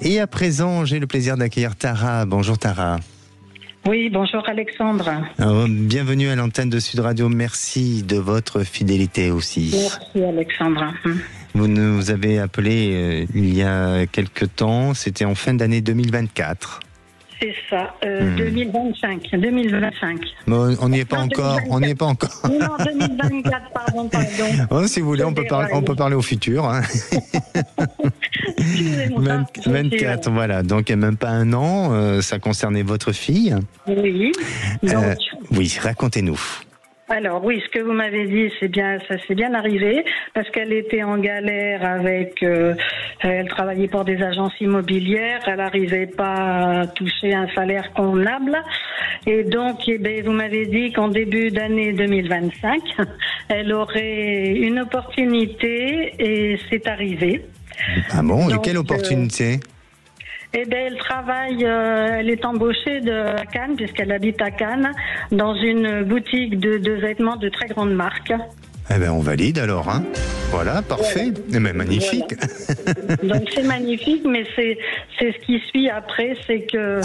Et à présent, j'ai le plaisir d'accueillir Tara. Bonjour Tara. Oui, bonjour Alexandre. Alors, bienvenue à l'antenne de Sud Radio. Merci de votre fidélité aussi. Merci Alexandre. Vous nous avez appelé il y a quelque temps, c'était en fin d'année 2024. C'est ça, 2025. Bon, on n'y est pas encore. On n'y est pas encore. Non, 2024, pardon. Oh, si vous voulez, on peut parler au futur. Hein. 24, voilà. Donc, il n'y a même pas un an. Ça concernait votre fille. Oui. Donc, oui, racontez-nous. Alors oui, ce que vous m'avez dit, c'est bien, ça s'est bien arrivé parce qu'elle était en galère avec, elle travaillait pour des agences immobilières, elle n'arrivait pas à toucher un salaire convenable et donc, vous m'avez dit qu'en début d'année 2025, elle aurait une opportunité et c'est arrivé. Ah bon? Donc, et quelle opportunité? Elle travaille, elle est embauchée à Cannes, puisqu'elle habite à Cannes, dans une boutique de vêtements de très grande marque. Eh bien, on valide alors, hein. Voilà, parfait. Eh bien, magnifique. Voilà. Donc, c'est magnifique, mais c'est ce qui suit après, c'est que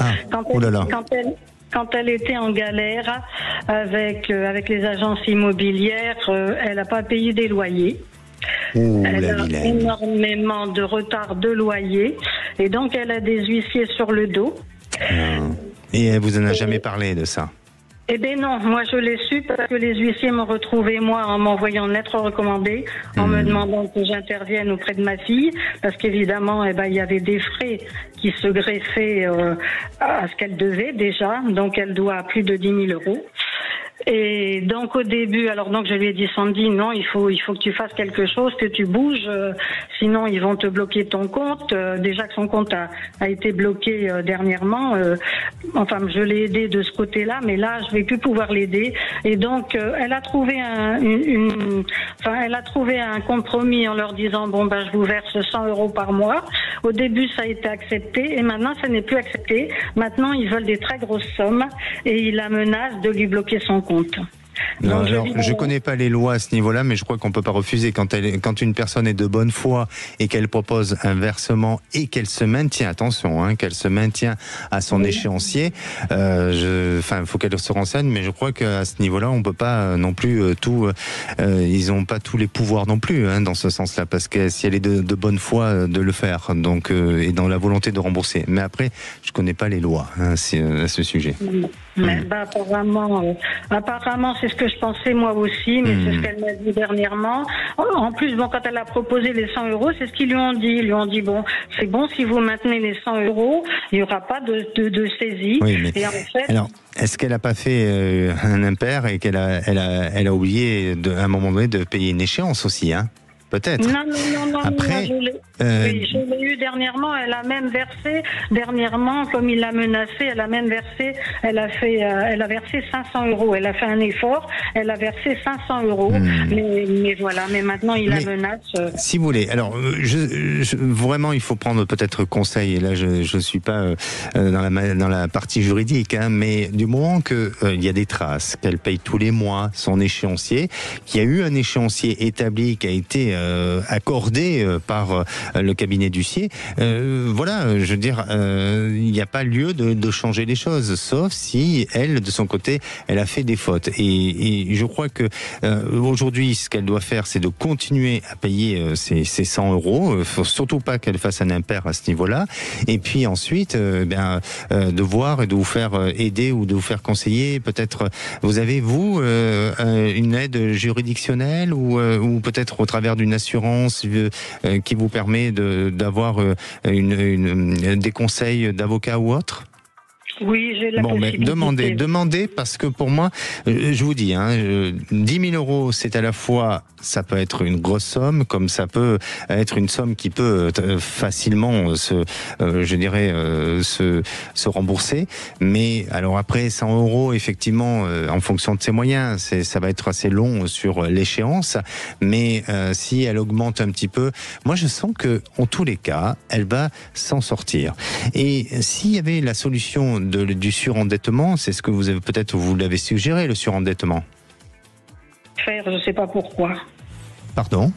quand elle était en galère avec les agences immobilières, elle n'a pas payé des loyers. Elle a énormément de retard de loyer et donc elle a des huissiers sur le dos. Et elle vous en a jamais parlé de ça? Eh bien non, moi je l'ai su parce que les huissiers m'ont retrouvé moi en m'envoyant une lettre recommandée, en me demandant que j'intervienne auprès de ma fille, parce qu'évidemment il y avait des frais qui se greffaient à ce qu'elle devait déjà, donc elle doit plus de 10 000 €. Et donc au début, donc je lui ai dit, Sandy, non, il faut que tu fasses quelque chose, que tu bouges, sinon ils vont te bloquer ton compte. Déjà que son compte a été bloqué dernièrement. Enfin, je l'ai aidé de ce côté-là, mais là, je vais plus pouvoir l'aider. Et donc, elle a trouvé un compromis en leur disant, je vous verse 100 € par mois. Au début, ça a été accepté, et maintenant, ça n'est plus accepté. Maintenant, ils veulent des très grosses sommes, et ils la menacent de lui bloquer son compte. Non, alors, je connais pas les lois à ce niveau-là, mais je crois qu'on peut pas refuser quand une personne est de bonne foi et qu'elle propose un versement et qu'elle se maintient, attention, hein, qu'elle se maintient à son échéancier. Faut qu'elle se renseigne, mais je crois qu'à ce niveau-là, on peut pas non plus ils ont pas tous les pouvoirs non plus, hein, dans ce sens-là, parce que si elle est de bonne foi de le faire, donc et dans la volonté de rembourser. Mais après, je connais pas les lois à ce sujet. Apparemment, c'est ce que je pensais moi aussi, mais c'est ce qu'elle m'a dit dernièrement. En plus, quand elle a proposé les 100 €, c'est ce qu'ils lui ont dit. Ils lui ont dit, c'est bon, si vous maintenez les 100 €, il n'y aura pas de saisie. Oui, mais et en fait, alors, est-ce qu'elle n'a pas fait un impair et qu'elle a oublié à un moment donné de payer une échéance aussi, hein? Peut-être. Non. Après, je l'ai eu dernièrement. Elle a même versé dernièrement, comme il l'a menacé, elle a versé 500 €. Elle a fait un effort. Elle a versé 500 €. Mais voilà. Mais maintenant, il la menace. Si vous voulez. Alors, vraiment, il faut prendre peut-être conseil. Et là, je suis pas dans la partie juridique, hein, mais du moment que il y a des traces, qu'elle paye tous les mois son échéancier, qu'il y a eu un échéancier établi qui a été accordé par le cabinet d'huissier, voilà, je veux dire, il n'y a pas lieu de changer les choses, sauf si elle, de son côté, elle a fait des fautes. Et je crois que aujourd'hui, ce qu'elle doit faire, c'est de continuer à payer ces 100 €. Faut surtout pas qu'elle fasse un impair à ce niveau-là. Et puis ensuite, de voir et de vous faire aider ou de vous faire conseiller. Peut-être, vous avez une aide juridictionnelle ou peut-être au travers d'une assurance qui vous permet d'avoir des conseils d'avocat ou autre? Oui, j'ai la possibilité. Demandez, parce que pour moi, je vous dis, 10 000 €, c'est à la fois, ça peut être une grosse somme, comme ça peut être une somme qui peut facilement se rembourser. Mais alors après, 100 €, effectivement, en fonction de ses moyens, ça va être assez long sur l'échéance. Mais si elle augmente un petit peu, moi je sens que, en tous les cas, elle va s'en sortir. Et s'il y avait la solution du surendettement, c'est ce que vous l'avez suggéré, le surendettement. Je ne sais pas pourquoi. Pardon?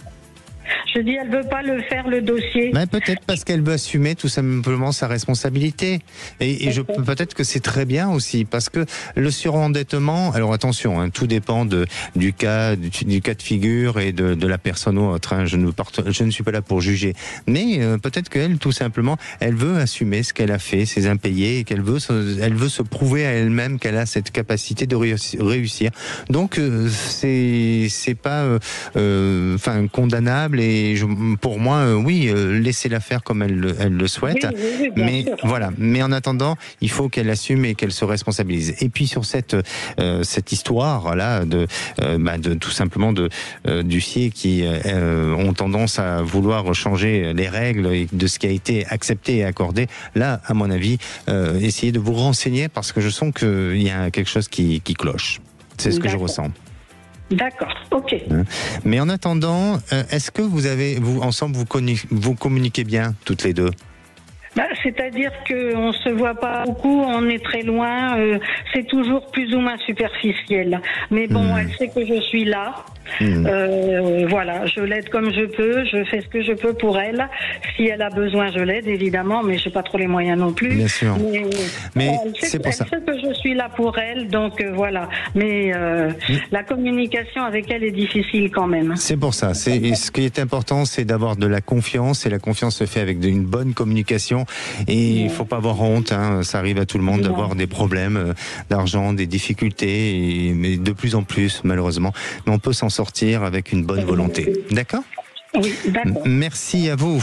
Je dis, elle veut pas le faire, le dossier. Mais peut-être parce qu'elle veut assumer tout simplement sa responsabilité. Et peut-être que c'est très bien aussi, parce que le surendettement, alors attention, hein, tout dépend du cas de figure et de la personne ou autre. Hein, je ne suis pas là pour juger. Mais peut-être qu'elle, tout simplement, elle veut assumer ce qu'elle a fait, ses impayés, et elle veut se prouver à elle-même qu'elle a cette capacité de réussir. Donc c'est pas condamnable, et pour moi oui, laissez-la faire comme elle le souhaite. Oui, mais sûr. voilà, mais en attendant, il faut qu'elle assume et qu'elle se responsabilise. Et puis sur cette histoire là de tout simplement d'huissiers qui ont tendance à vouloir changer les règles de ce qui a été accepté et accordé, là à mon avis, essayez de vous renseigner, parce que je sens qu'il y a quelque chose qui cloche. C'est ce que je ressens. D'accord, ok. Mais en attendant, est-ce que vous ensemble, vous communiquez bien toutes les deux? C'est-à-dire qu'on se voit pas beaucoup, on est très loin, c'est toujours plus ou moins superficiel. Mais bon, elle sait que je suis là. Voilà, je l'aide comme je peux, je fais ce que je peux pour elle. Si elle a besoin, je l'aide évidemment, mais j'ai pas trop les moyens non plus. Bien sûr. Mais c'est pour ça. Elle sait que je suis là pour elle, donc voilà. Mais la communication avec elle est difficile quand même. C'est pour ça. Ce qui est important, c'est d'avoir de la confiance, et la confiance se fait avec une bonne communication. Et il faut pas avoir honte, hein, ça arrive à tout le monde d'avoir des problèmes d'argent, des difficultés, mais de plus en plus malheureusement. Mais on peut s'en sortir avec une bonne volonté. D'accord ? Oui, d'accord. Merci à vous.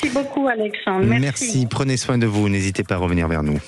Merci beaucoup Alexandre. Merci. Prenez soin de vous, n'hésitez pas à revenir vers nous.